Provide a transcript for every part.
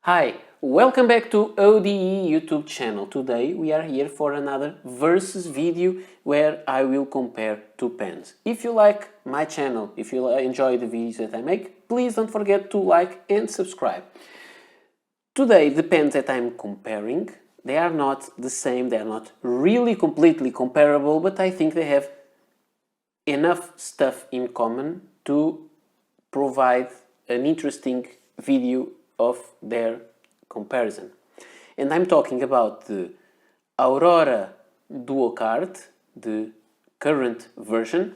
Hi, welcome back to ODE YouTube channel. Today we are here for another versus video where I will compare two pens. If you like my channel, if you enjoy the videos that I make, please don't forget to like and subscribe. Today the pens that I'm comparing, they are not the same, they are not really completely comparable, but I think they have enough stuff in common to provide an interesting video of their comparison. And I'm talking about the Aurora Duo Cart, the current version,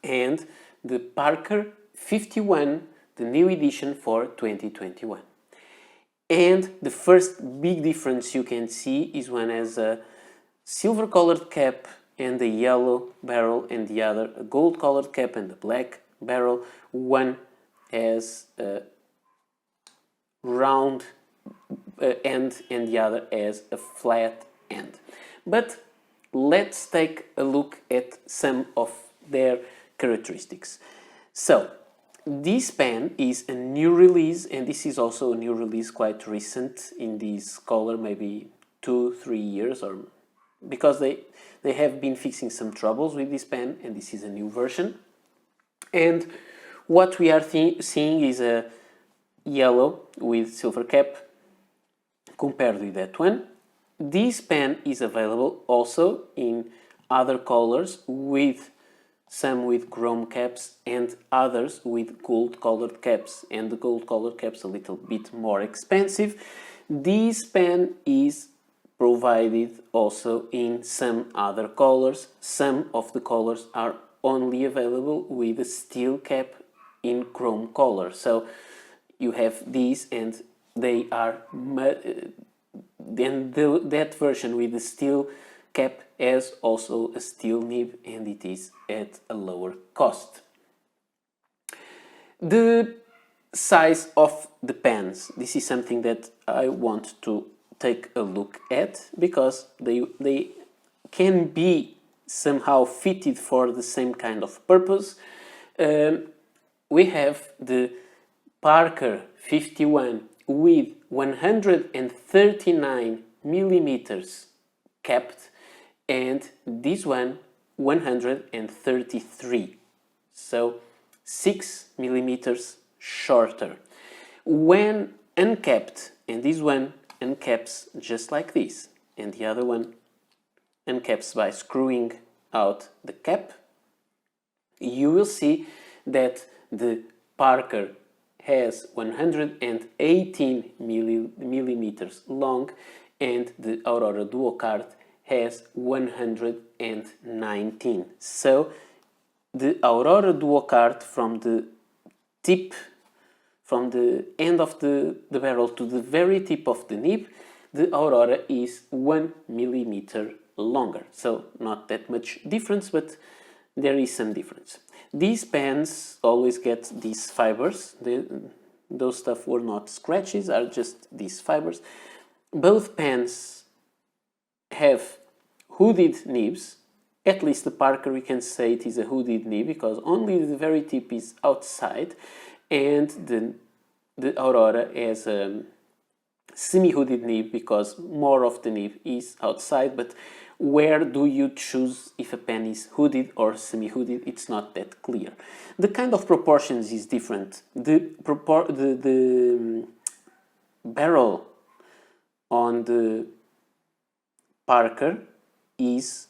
and the Parker 51, the new edition for 2021. And the first big difference you can see is one has a silver colored cap and a yellow barrel, and the other a gold colored cap and a black barrel. One has a round end and the other has a flat end. But let's take a look at some of their characteristics. So this pen is a new release, and this is also a new release, quite recent in this color, maybe 2-3 years, or because they have been fixing some troubles with this pen, and this is a new version. And what we are seeing is a yellow with silver cap compared with that one. This pen is available also in other colors, with some with chrome caps and others with gold colored caps, and the gold colored caps a little bit more expensive. This pen is provided also in some other colors. Some of the colors are only available with a steel cap in chrome color. So you have these, and they are that version with the steel cap has also a steel nib, and it is at a lower cost. The size of the pens, this is something that I want to take a look at, because they can be somehow fitted for the same kind of purpose. We have the Parker 51 with 139 millimeters capped, and this one 133, so 6 millimeters shorter. When uncapped, and this one uncaps just like this, and the other one uncaps by screwing out the cap, you will see that the Parker has 118 millimeters long, and the Aurora Duo Cart has 119. So the Aurora Duo Cart, from the tip, from the end of the barrel to the very tip of the nib, the Aurora is 1 millimeter longer. So not that much difference, but there is some difference. These pens always get these fibers. Those stuff were not scratches, are just these fibers. Both pens have hooded nibs. At least the Parker, we can say it is a hooded nib, because only the very tip is outside, and the Aurora has a semi-hooded nib, because more of the nib is outside. But where do you choose if a pen is hooded or semi-hooded? It's not that clear. The kind of proportions is different. The barrel on the Parker is,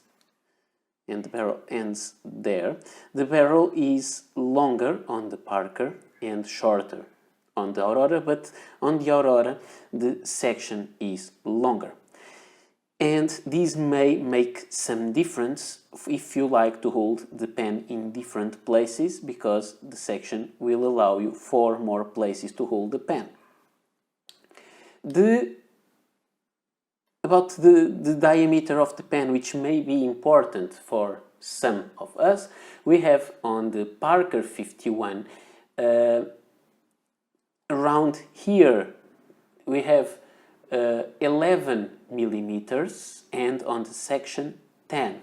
and the barrel ends there, the barrel is longer on the Parker and shorter on the Aurora, but on the Aurora the section is longer. And this may make some difference if you like to hold the pen in different places, because the section will allow you 4 more places to hold the pen. About the diameter of the pen, which may be important for some of us, we have on the Parker 51 around here we have 11 millimeters, and on the section 10.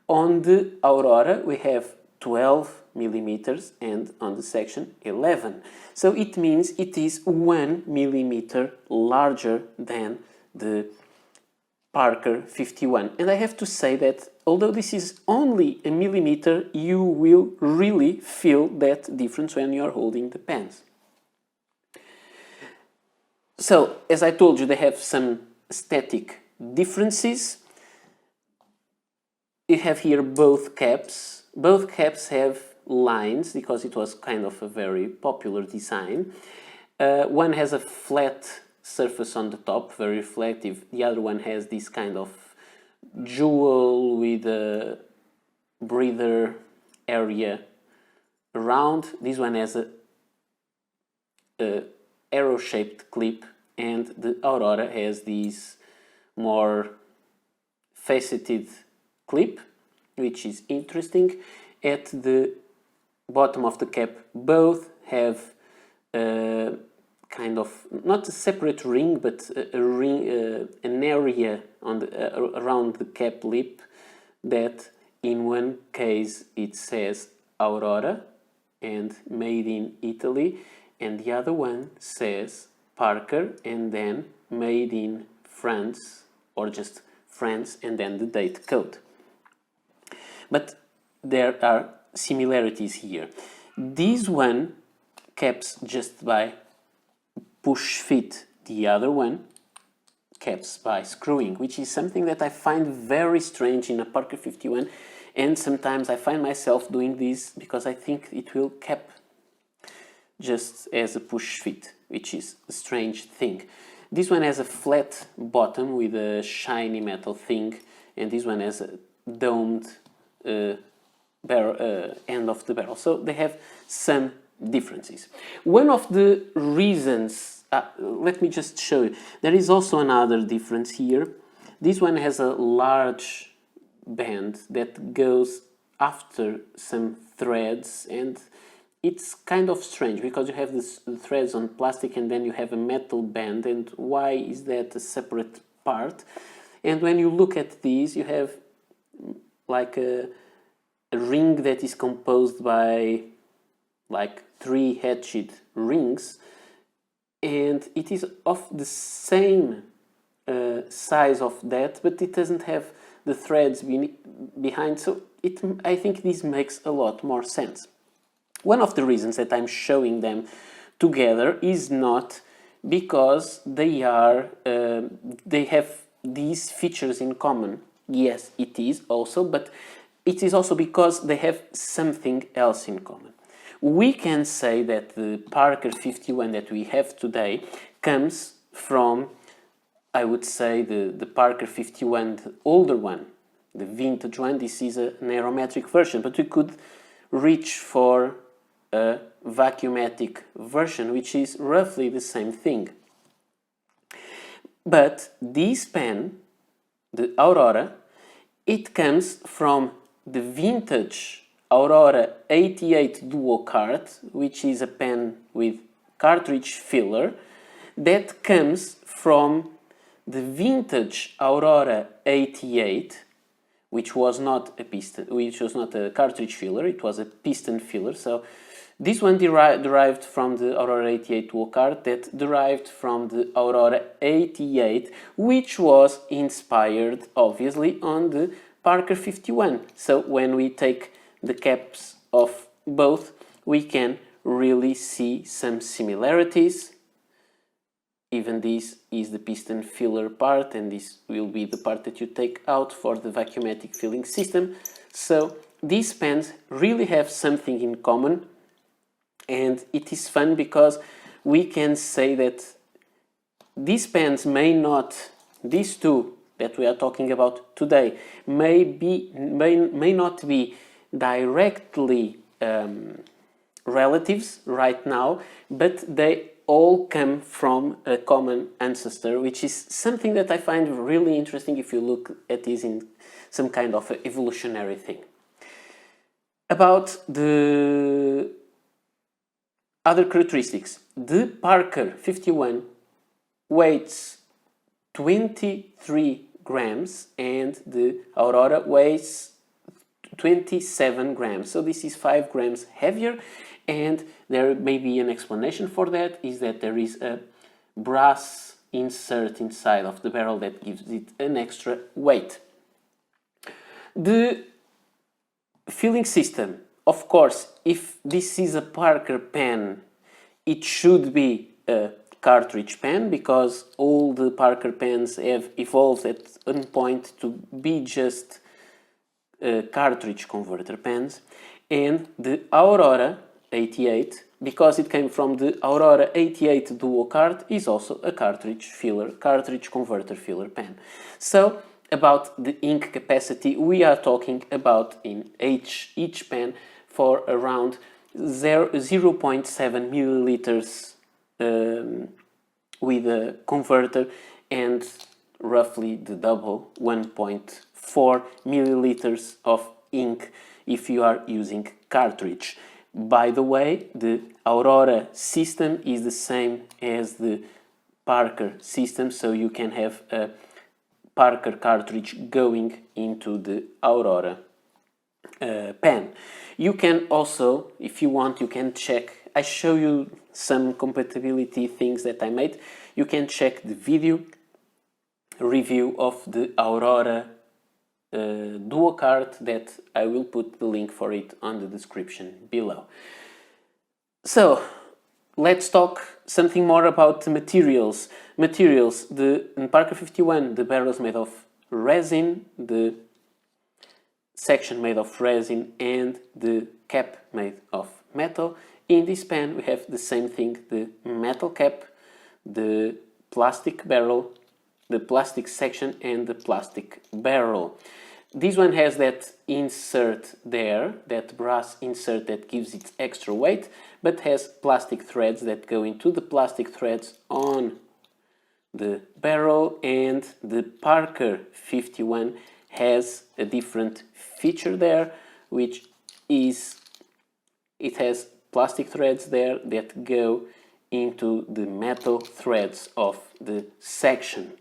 On the Aurora we have 12 millimeters and on the section 11. So it means it is 1 millimeter larger than the Parker 51. And I have to say that although this is only a millimeter, you will really feel that difference when you are holding the pens. So, as I told you, they have some aesthetic differences. You have here both caps. Both caps have lines because it was kind of a very popular design. One has a flat surface on the top, very reflective. The other one has this kind of jewel with a breather area around. This one has a arrow-shaped clip, and the Aurora has this more faceted clip, which is interesting. At the bottom of the cap, both have kind of not a separate ring, but a ring, an area on the, around the cap lip that in one case it says Aurora and made in Italy, and the other one says Parker and then made in France, or just France and then the date code. But there are similarities here. This one caps just by push fit, the other one caps by screwing, which is something that I find very strange in a Parker 51, and sometimes I find myself doing this because I think it will cap just as a push fit, which is a strange thing. This one has a flat bottom with a shiny metal thing, and this one has a domed barrel, end of the barrel. So they have some differences. One of the reasons, let me just show you, there is also another difference here. This one has a large band that goes after some threads, and it's kind of strange because you have the threads on plastic and then you have a metal band, and why is that a separate part? And when you look at these, you have like a ring that is composed by like 3 hatchet rings, and it is of the same size of that, but it doesn't have the threads behind, so I think this makes a lot more sense. One of the reasons that I'm showing them together is not because they have these features in common. Yes, it is also, but it is also because they have something else in common. We can say that the Parker 51 that we have today comes from, I would say, the Parker 51, the older one, the vintage one. This is an aerometric version, but we could reach for a vacuumatic version, which is roughly the same thing. But this pen, the Aurora, it comes from the vintage Aurora 88 Duo Cart, which is a pen with cartridge filler, that comes from the vintage Aurora 88, which was not a cartridge filler, it was a piston filler. So this one derived from the Aurora 88 Duo Cart, that derived from the Aurora 88, which was inspired obviously on the Parker 51. So when we take the caps of both, we can really see some similarities. Even this is the piston filler part, and this will be the part that you take out for the vacuumatic filling system. So these pens really have something in common, and it is fun because we can say that these pens may not, these two that we are talking about today, may not be directly relatives right now, but they all come from a common ancestor, which is something that I find really interesting if you look at this in some kind of evolutionary thing. About the other characteristics, the Parker 51 weighs 23 grams and the Aurora weighs 27 grams. So this is 5 grams heavier, and there may be an explanation for that, is that there is a brass insert inside of the barrel that gives it an extra weight. The filling system, of course, if this is a Parker pen, it should be a cartridge pen, because all the Parker pens have evolved at one point to be just cartridge converter pens. And the Aurora 88, because it came from the Aurora 88 Duo Cart, is also a cartridge converter filler pen. So about the ink capacity, we are talking about in each pen for around 0.7 milliliters with a converter, and roughly the double, 1.4 milliliters of ink if you are using cartridge. By the way, the Aurora system is the same as the Parker system, so you can have a Parker cartridge going into the Aurora pen. You can also, if you want, you can check. I show you some compatibility things that I made. You can check the video review of the Aurora Duo Cart, that I will put the link for it on the description below. So let's talk something more about the materials. In Parker 51, the barrel is made of resin, the section made of resin, and the cap made of metal. In this pen we have the same thing, the metal cap, the plastic barrel, the plastic section, and the plastic barrel. This one has that insert there, that brass insert that gives it extra weight, but has plastic threads that go into the plastic threads on the barrel. And the Parker 51 has a different feature there, which is it has plastic threads there that go into the metal threads of the section.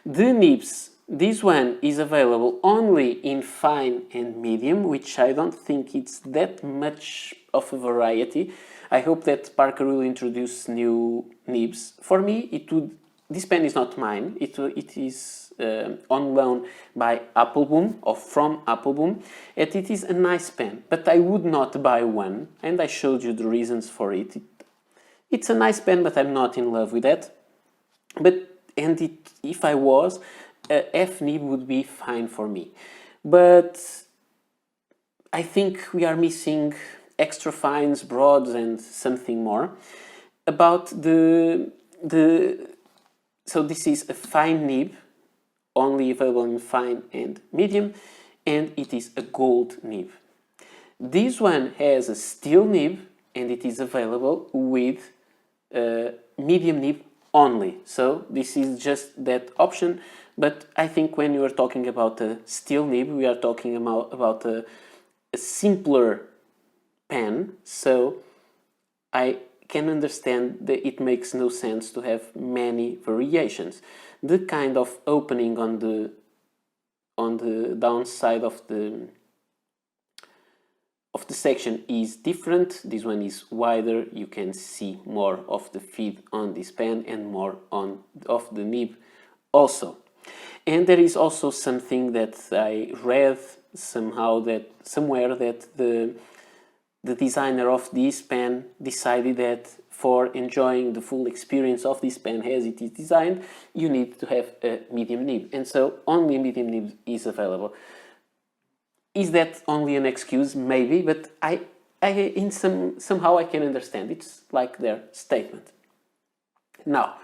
The nibs, this one is available only in fine and medium, which I don't think it's that much of a variety. I hope that Parker will introduce new nibs. For me, this pen is not mine. It is on loan by Appelboom, or from Appelboom, and it is a nice pen, but I would not buy one, and I showed you the reasons for it. It's a nice pen, but I'm not in love with that. If I was, a F nib would be fine for me. But I think we are missing extra fines, broads, and something more. So this is a fine nib, only available in fine and medium, and it is a gold nib. This one has a steel nib, and it is available with medium nib only. So this is just that option, but I think when you are talking about a steel nib, we are talking about a simpler pen, so I can understand that it makes no sense to have many variations. The kind of opening on the downside of the section is different. This one is wider. You can see more of the feed on this pen and more of the nib also. And there is also something that I read somewhere that the designer of this pen decided that for enjoying the full experience of this pen as it is designed, you need to have a medium nib, and so only a medium nib is available. Is that only an excuse? Maybe, but somehow I can understand. It's like their statement. Now,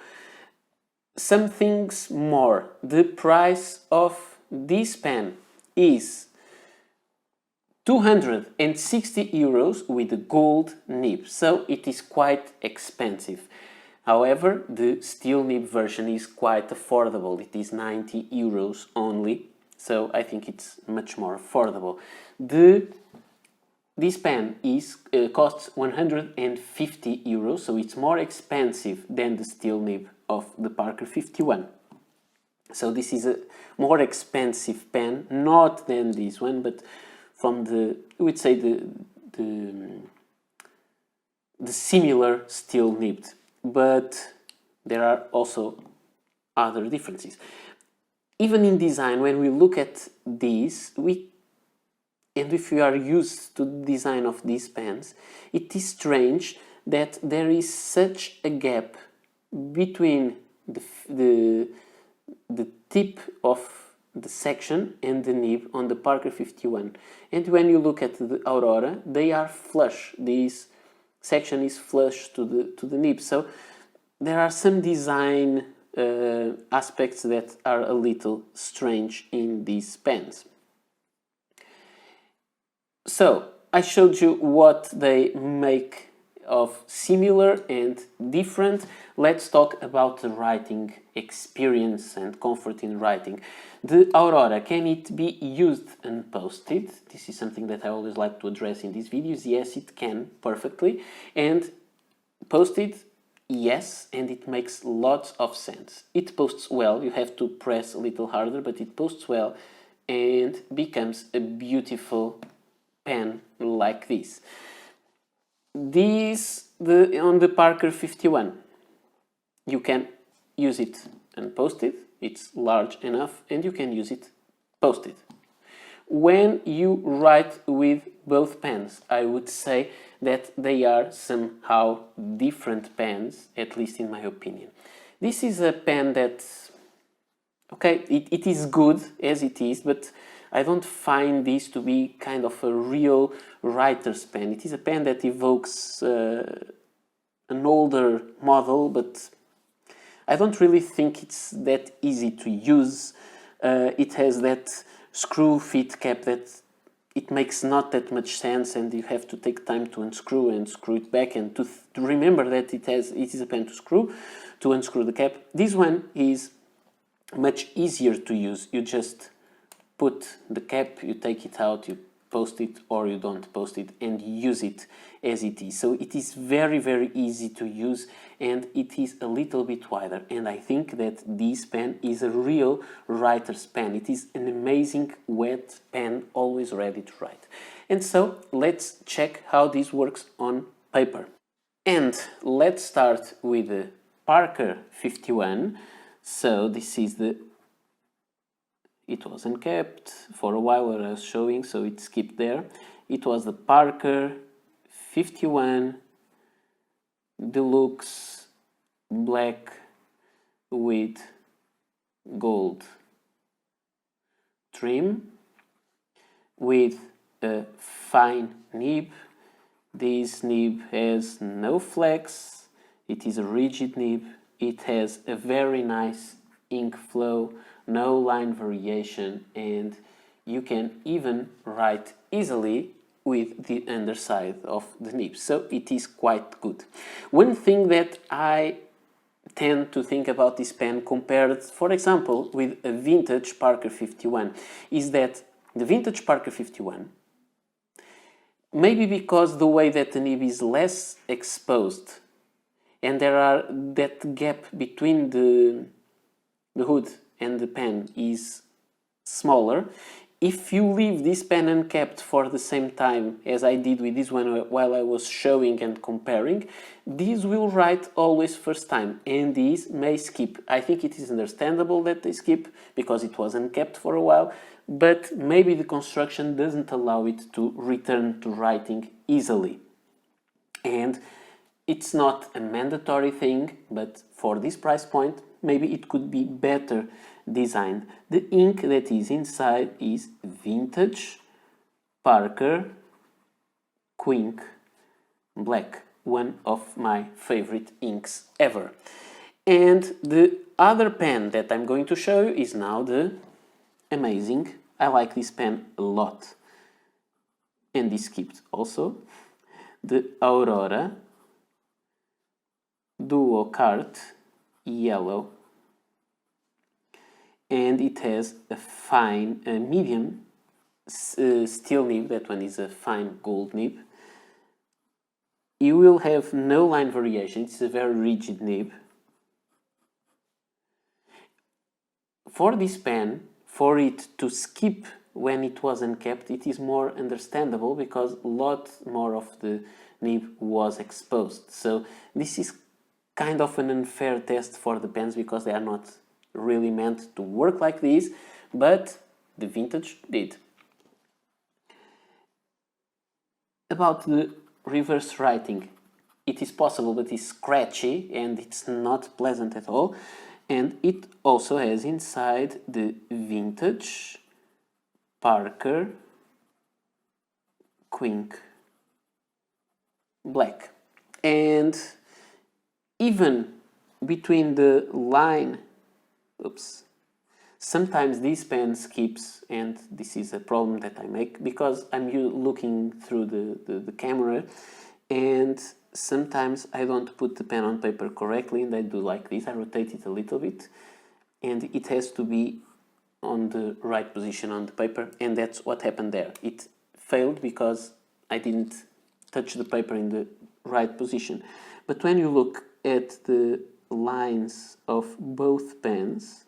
some things more. The price of this pen is 260 euros with a gold nib, so it is quite expensive. However, the steel nib version is quite affordable. It is 90 euros only, so I think it's much more affordable. This pen costs 150 euros, so it's more expensive than the steel nib of the Parker 51. So this is a more expensive pen, not than this one, but from the, we would say, the similar steel nib, but there are also other differences. Even in design, when we look at these, and if we are used to the design of these pens, it is strange that there is such a gap between the tip of the section and the nib on the Parker 51. And when you look at the Aurora, they are flush. This section is flush to the nib. So there are some design aspects that are a little strange in these pens. So I showed you what they make of similar and different. Let's talk about the writing experience and comfort in writing. The Aurora, can it be used and posted? This is something that I always like to address in these videos. Yes, it can perfectly. And posted, yes, and it makes lots of sense. It posts well. You have to press a little harder, but it posts well and becomes a beautiful pen like this. On the Parker 51, you can use it unposted. It's large enough, and you can use it posted. When you write with both pens, I would say that they are somehow different pens, at least in my opinion. This is a pen that, okay, it is good as it is, but I don't find this to be kind of a real writer's pen. It is a pen that evokes an older model, but I don't really think it's that easy to use. It has that screw fit cap that it makes not that much sense, and you have to take time to unscrew and screw it back, and to remember that it is a pen to unscrew the cap. This one is much easier to use. You just put the cap, you take it out, you post it or you don't post it, and use it as it is. So it is very, very easy to use, and it is a little bit wider. And I think that this pen is a real writer's pen. It is an amazing wet pen, always ready to write. And so let's check how this works on paper. And let's start with the Parker 51. So this is it was uncapped for a while where I was showing, so it skipped there. It was the Parker 51 Deluxe Black with gold trim with a fine nib. This nib has no flex, it is a rigid nib, it has a very nice ink flow, no line variation, and you can even write easily with the underside of the nib, so it is quite good. One thing that I tend to think about this pen compared, for example, with a vintage Parker 51 is that the vintage Parker 51, maybe because the way that the nib is less exposed and there are that gap between the hood and the pen is smaller, if you leave this pen uncapped for the same time as I did with this one while I was showing and comparing, this will write always first time, and these may skip. I think it is understandable that they skip because it was uncapped for a while, but maybe the construction doesn't allow it to return to writing easily. And it's not a mandatory thing, but for this price point, maybe it could be better designed. The ink that is inside is vintage Parker Quink Black, one of my favorite inks ever. And the other pen that I'm going to show you is now the amazing, I like this pen a lot, and this skipped also, the Aurora Duo Cart Yellow, and it has a fine, medium steel nib. That one is a fine gold nib. You will have no line variation, it's a very rigid nib. For this pen, for it to skip when it was uncapped, it is more understandable because a lot more of the nib was exposed. So this is kind of an unfair test for the pens because they are not really meant to work like this, but the vintage did. About the reverse writing, it is possible, but it's scratchy and it's not pleasant at all. And it also has inside the vintage Parker Quink Black. And even between the line, sometimes this pen skips, and this is a problem that I make because I'm looking through the camera, and sometimes I don't put the pen on paper correctly, and I do like this. I rotate it a little bit, and it has to be on the right position on the paper, and that's what happened there. It failed because I didn't touch the paper in the right position. But when you look at the lines of both pens,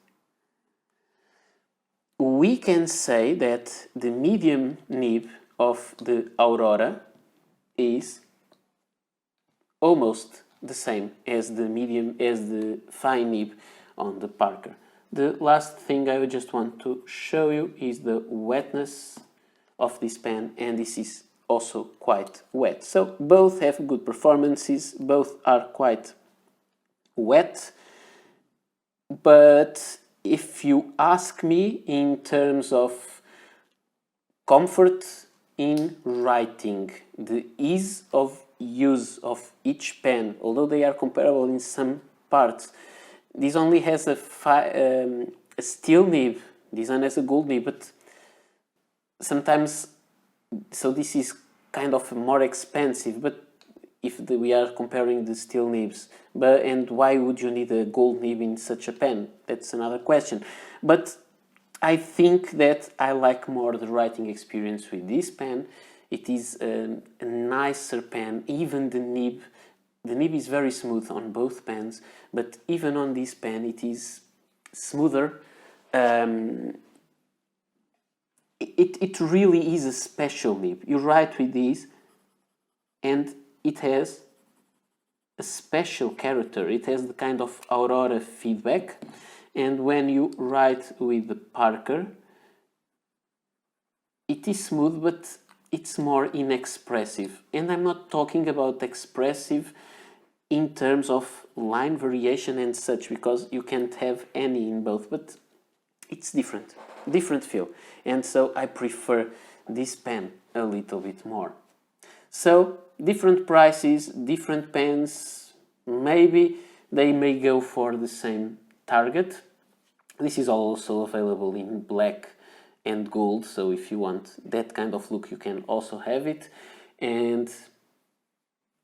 we can say that the medium nib of the Aurora is almost the same as the fine nib on the Parker. The last thing I just want to show you is the wetness of this pen, and this is also quite wet. So both have good performances, both are quite wet, but if you ask me in terms of comfort in writing, the ease of use of each pen, although they are comparable in some parts, this only has a steel nib, this one has a gold nib, but sometimes, so this is kind of more expensive, but if we are comparing the steel nibs, and why would you need a gold nib in such a pen? That's another question. But I think that I like more the writing experience with this pen. It is a nicer pen. Even the nib is very smooth on both pens, but even on this pen it is smoother. It really is a special nib. You write with this and it has a special character. It has the kind of Aurora feedback, and when you write with the Parker, it is smooth, but it's more inexpressive. And I'm not talking about expressive in terms of line variation and such, because you can't have any in both, but it's different feel. And so I prefer this pen a little bit more. So different prices, different pens, maybe they may go for the same target. This is also available in black and gold, so if you want that kind of look you can also have it, and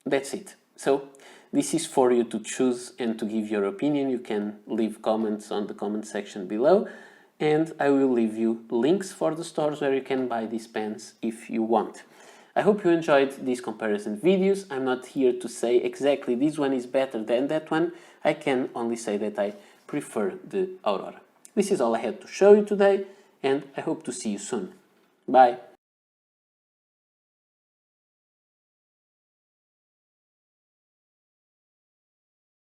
that's it. So this is for you to choose and to give your opinion. You can leave comments on the comment section below, and I will leave you links for the stores where you can buy these pens if you want. I hope you enjoyed these comparison videos. I'm not here to say exactly this one is better than that one. I can only say that I prefer the Aurora. This is all I had to show you today, and I hope to see you soon. Bye!